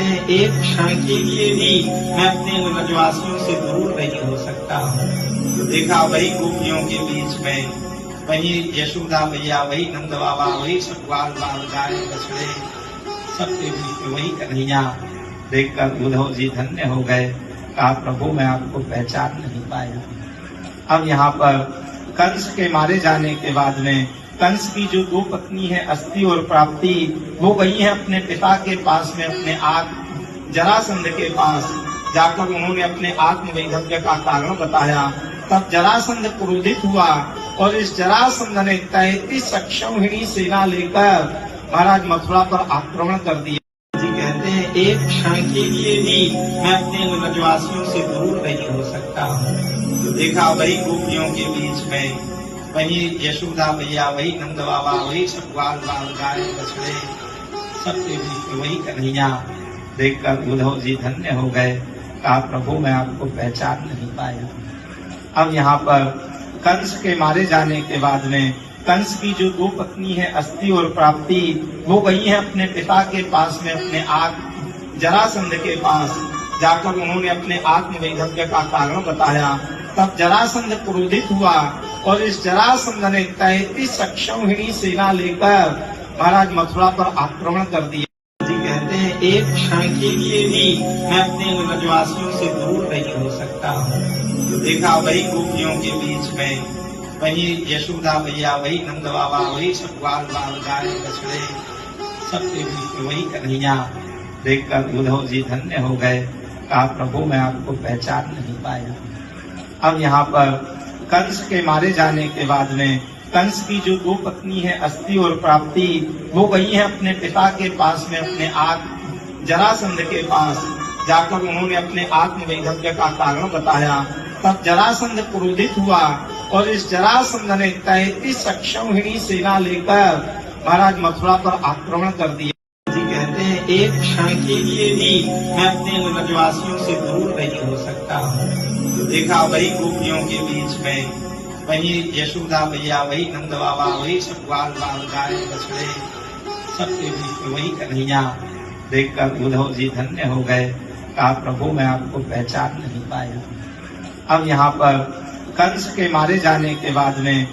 हैं एक क्षण के लिए भी मैं अपने ब्रजवासियों से दूर नहीं हो सकता हूँ। तो देखा वही गोपियों के बीच में वही यशोदा मैया, वही नंद बाबा, वही सब ग्वाल बाल गाय बछड़े, सबके बीच में वही कन्हैया देखकर उद्धव जी धन्य हो गए। कहा प्रभु मैं आपको पहचान नहीं पाया। अब यहाँ पर कंस के मारे जाने के बाद में कंस की जो दो पत्नी है अस्ति और प्राप्ति, वो गई है अपने पिता के पास में, अपने जरासंध के पास जाकर उन्होंने अपने आत्मवैधव्य का कारण बताया। तब जरासंध क्रोधित हुआ और इस जरासंध ने 33 अक्षौहिणी सेना लेकर महाराज मथुरा पर आक्रमण कर दिया। जी कहते हैं एक क्षण के लिए भी मैं अपने ब्रजवासियों से दूर नहीं हो सकता हूँ। तो देखा वही गोपियों के बीच में वही यशोदा मैया, वही नंद बाबा, वही सब ग्वाल बाल गाय बछड़े, सबके बीच में वही कन्हैया देखकर उद्धव जी धन्य हो गए। कहा प्रभु मैं आपको पहचान नहीं पाया। अब यहाँ पर कंस के मारे जाने के बाद में कंस की जो दो पत्नी है अस्ति और प्राप्ति, वो गई है अपने पिता के पास में, अपने जरासंध के पास जाकर उन्होंने अपने आत्मवैधव्य का कारण बताया। तब जरासंध क्रोधित हुआ और इस जरासंध ने 33 अक्षौहिणी सेना लेकर महाराज मथुरा पर आक्रमण कर दिया। जी कहते हैं एक क्षण के लिए भी मैं अपने ब्रजवासियों से दूर नहीं हो सकता हूँ। तो देखा वही गोपियों के बीच में वही यशोदा मैया, वही नंद बाबा, वही सब ग्वाल बाल गाय बछड़े, सबके बीच में वही कन्हैया देखकर उद्धव जी धन्य हो गए। कहा प्रभु मैं आपको पहचान नहीं पाया। अब यहाँ पर कंस के मारे जाने के बाद में कंस की जो दो पत्नी है अस्ति और प्राप्ति, वो गई है अपने पिता के पास में, अपने जरासंध के पास जाकर उन्होंने अपने आत्मवैधव्य का कारण बताया। तब जरासंध क्रोधित हुआ और इस जरासंध ने 33 अक्षौहिणी सेना लेकर महाराज मथुरा पर आक्रमण कर दिया। जी कहते हैं एक क्षण के लिए भी मैं अपने ब्रजवासियों से दूर नहीं हो सकता हूँ। तो देखा वही गोपियों के बीच में वही यशोदा मैया, वही नंद बाबा, वही सब ग्वाल बाल गाय बछड़े, सबके बीच में वही कन्हैया देखकर उद्धव जी धन्य हो गए। कहा प्रभु मैं आपको पहचान नहीं पाया। अब यहाँ पर कंस के मारे जाने के बाद में